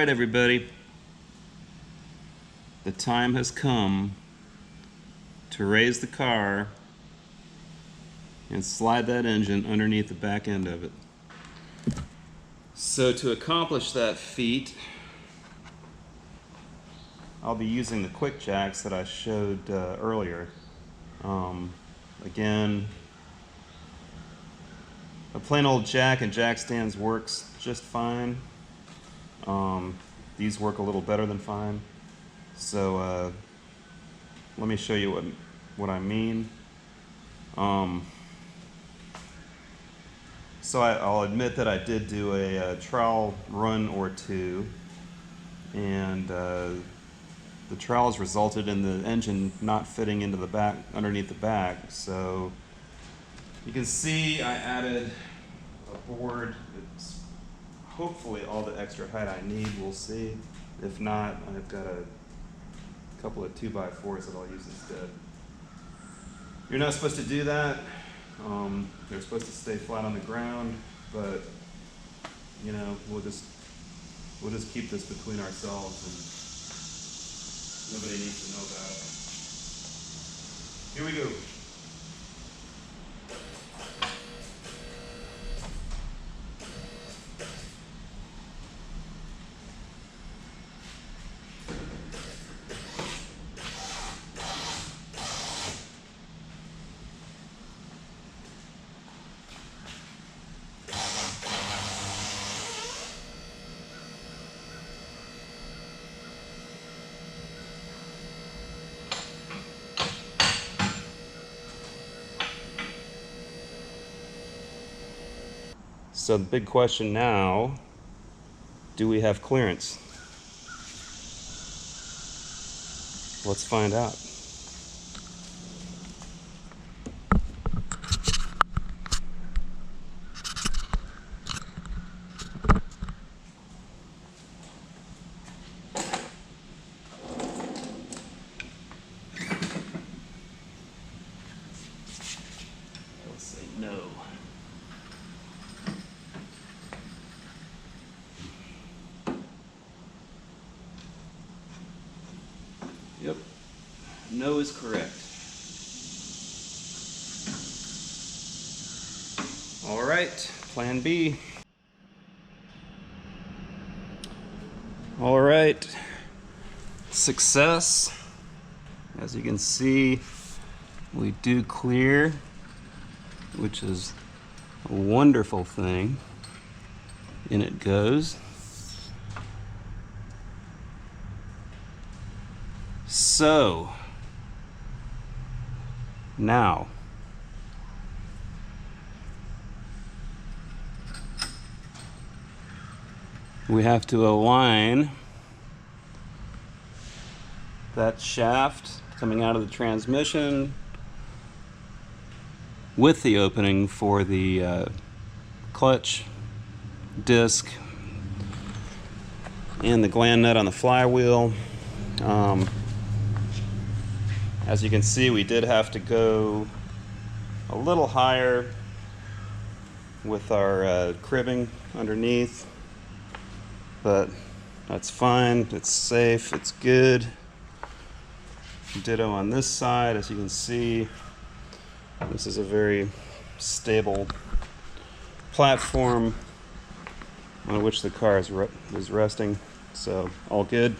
Alright everybody, the time has come to raise the car and slide that engine underneath the back end of it. So to accomplish that feat, I'll be using the quick jacks that I showed earlier. Again, a plain old jack and jack stands works just fine. These work a little better than fine. So let me show you what I mean. So I'll admit that I did do a trial run or two, and the trials resulted in the engine not fitting into the back, underneath the back. So you can see I added a board that's hopefully all the extra height I need. We'll see. If not, I've got a couple of 2x4s that I'll use instead. You're not supposed to do that. They're supposed to stay flat on the ground, but you know, we'll just keep this between ourselves, and nobody needs to know about it. Here we go. So the big question now, do we have clearance? Let's find out. Let's say no. Yep, no is correct. All right, plan B. All right, success. As you can see, we do clear, which is a wonderful thing. In it goes. So, now, we have to align that shaft coming out of the transmission with the opening for the clutch disc and the gland nut on the flywheel. As you can see, we did have to go a little higher with our cribbing underneath, but that's fine, it's safe, it's good. Ditto on this side. As you can see, this is a very stable platform on which the car is resting, so all good.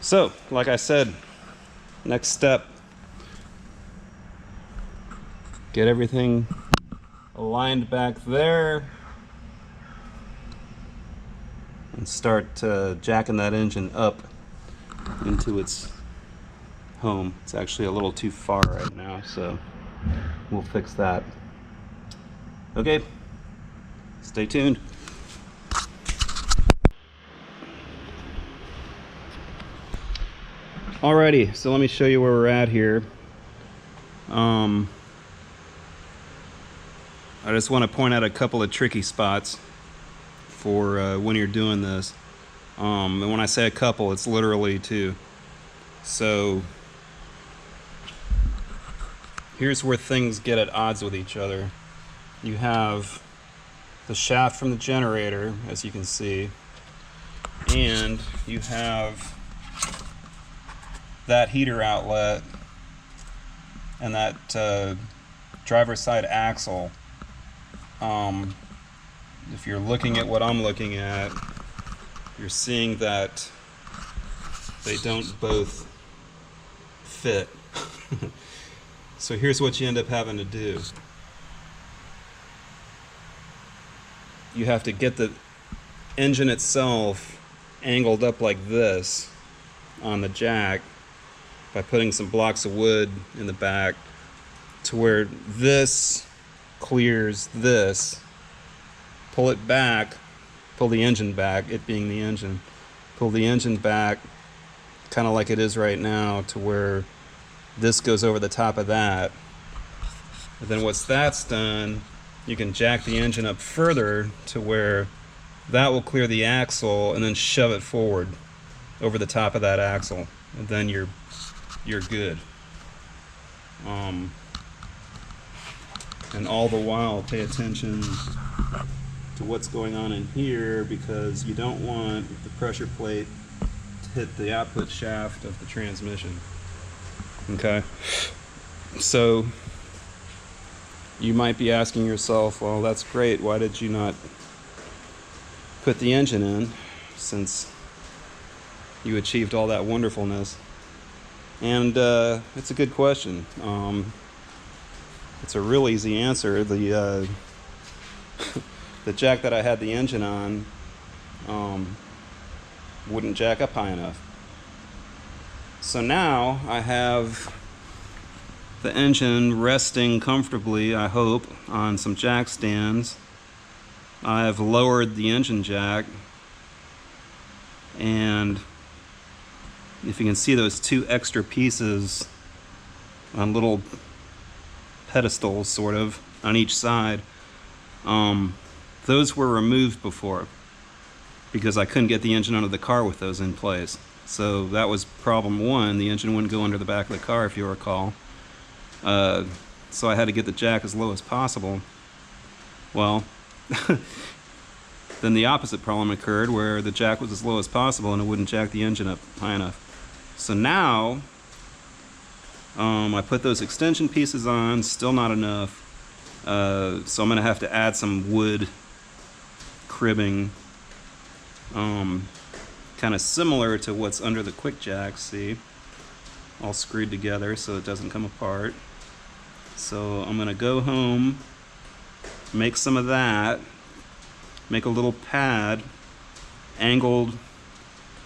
So, like I said, next step, get everything aligned back there and start jacking that engine up into its home. It's actually a little too far right now, so we'll fix that. Okay, stay tuned. Alrighty, so let me show you where we're at here. I just want to point out a couple of tricky spots for when you're doing this. And when I say a couple, it's literally two. So here's where things get at odds with each other. You have the shaft from the generator, as you can see, and you have that heater outlet and that driver's side axle. If you're looking at what I'm looking at, you're seeing that they don't both fit. So here's what you end up having to do. You have to get the engine itself angled up like this on the jack by putting some blocks of wood in the back to where this clears this. Pull it back, pull the engine back, it being the engine. Pull the engine back kind of like it is right now to where this goes over the top of that. And then once that's done, you can jack the engine up further to where that will clear the axle and then shove it forward over the top of that axle. And then you're good. And all the while, pay attention to what's going on in here, because you don't want the pressure plate to hit the output shaft of the transmission. Okay, so you might be asking yourself, well, that's great, why did you not put the engine in since you achieved all that wonderfulness? And it's a good question. It's a real easy answer. The the jack that I had the engine on wouldn't jack up high enough. So now I have the engine resting comfortably, I hope, on some jack stands. I've lowered the engine jack, and if you can see those two extra pieces on little pedestals sort of on each side, those were removed before because I couldn't get the engine under the car with those in place. So that was problem one. The engine wouldn't go under the back of the car, if you recall. So I had to get the jack as low as possible. Well, then the opposite problem occurred where the jack was as low as possible and it wouldn't jack the engine up high enough. So now I put those extension pieces on, still not enough. So I'm going to have to add some wood cribbing, kind of similar to what's under the quick jack, see? All screwed together so it doesn't come apart. So I'm going to go home, make some of that, make a little pad, angled,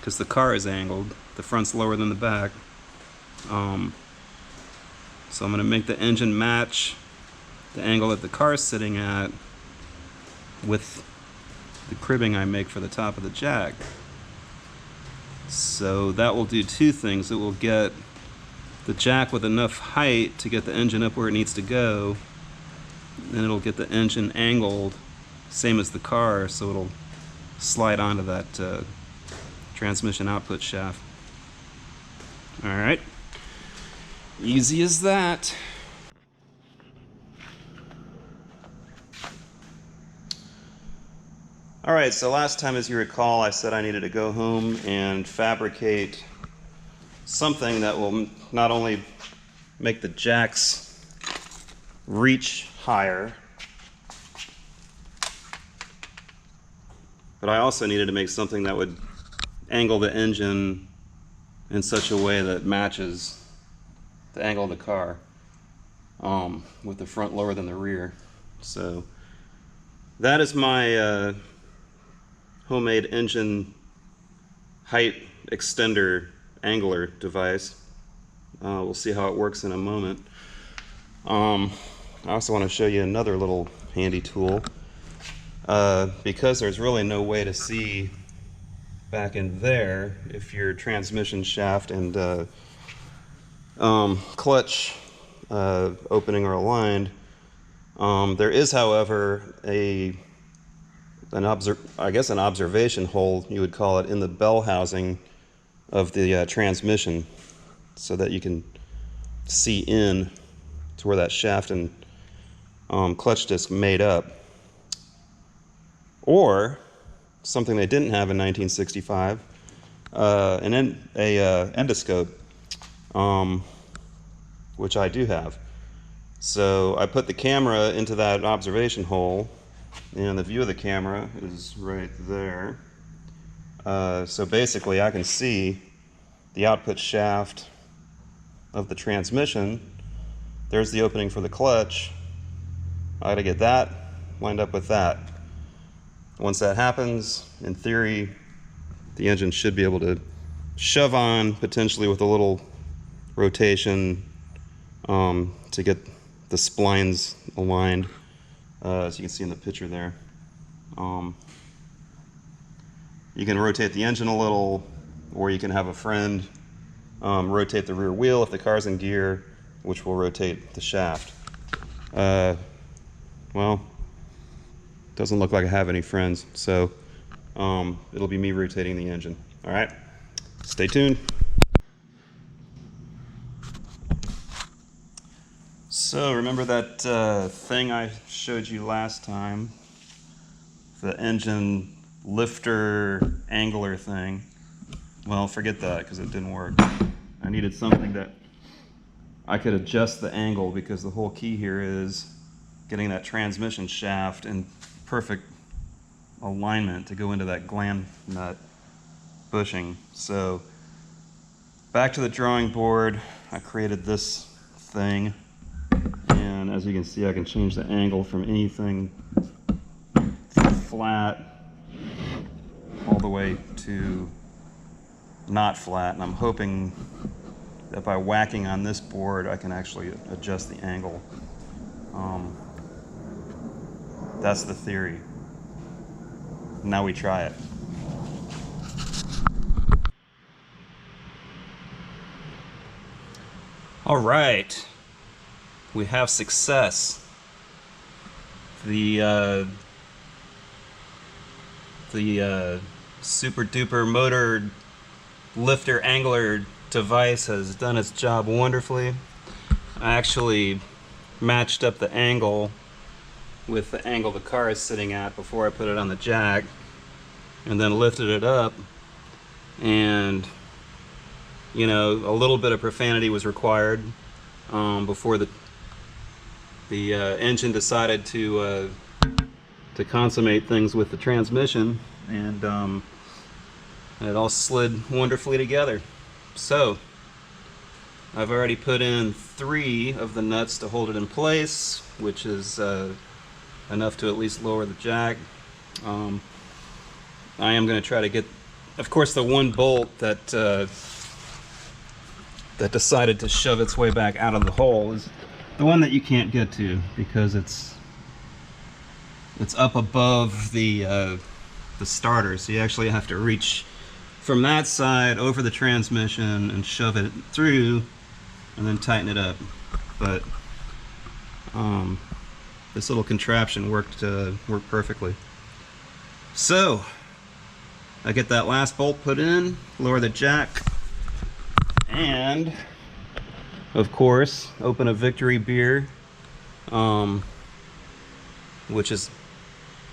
because the car is angled, the front's lower than the back. So I'm going to make the engine match the angle that the car is sitting at with the cribbing I make for the top of the jack. So that will do two things. It will get the jack with enough height to get the engine up where it needs to go, and it'll get the engine angled same as the car, so it'll slide onto that transmission output shaft. Alright, easy as that. Alright, so last time, as you recall, I said I needed to go home and fabricate something that will not only make the jacks reach higher, but I also needed to make something that would angle the engine in such a way that matches the angle of the car, with the front lower than the rear. So that is my homemade engine height extender angler device. We'll see how it works in a moment. I also want to show you another little handy tool. Because there's really no way to see back in there if your transmission shaft and clutch opening are aligned. There is, however, an observation hole, you would call it, in the bell housing of the transmission, so that you can see in to where that shaft and clutch disc made up. Or something they didn't have in 1965, an endoscope, which I do have. So I put the camera into that observation hole, and the view of the camera is right there. So basically I can see the output shaft of the transmission. There's the opening for the clutch. I gotta get that lined up with that. Once that happens, in theory, the engine should be able to shove on, potentially with a little rotation, to get the splines aligned, as you can see in the picture there. You can rotate the engine a little, or you can have a friend rotate the rear wheel if the car's in gear, which will rotate the shaft. Well, doesn't look like I have any friends, so it'll be me rotating the engine. All right, stay tuned. So remember that thing I showed you last time, the engine lifter angler thing? Well, forget that because it didn't work. I needed something that I could adjust the angle, because the whole key here is getting that transmission shaft in perfect alignment to go into that gland nut bushing. So back to the drawing board, I created this thing, and as you can see, I can change the angle from anything flat all the way to not flat, and I'm hoping that by whacking on this board I can actually adjust the angle. That's the theory. Now we try it. All right, we have success. The super duper motor lifter angler device has done its job wonderfully. I actually matched up the angle with the angle the car is sitting at before I put it on the jack, and then lifted it up, and you know, a little bit of profanity was required before the engine decided to consummate things with the transmission, and it all slid wonderfully together. So I've already put in 3 of the nuts to hold it in place, which is enough to at least lower the jack. I am going to try to get, of course, the one bolt that that decided to shove its way back out of the hole is the one that you can't get to, because it's up above the starter, so you actually have to reach from that side over the transmission and shove it through and then tighten it up. But this little contraption worked perfectly. So I get that last bolt put in, lower the jack, and of course open a Victory beer, which is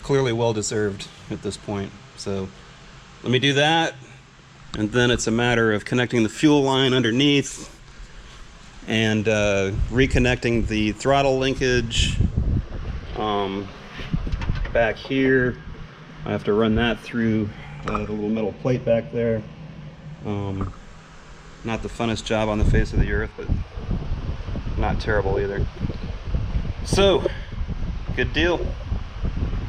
clearly well deserved at this point. So let me do that, and then it's a matter of connecting the fuel line underneath and reconnecting the throttle linkage back here. I have to run that through the little metal plate back there. Not the funnest job on the face of the earth, but not terrible either. So, good deal.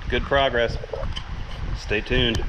Good progress. Stay tuned.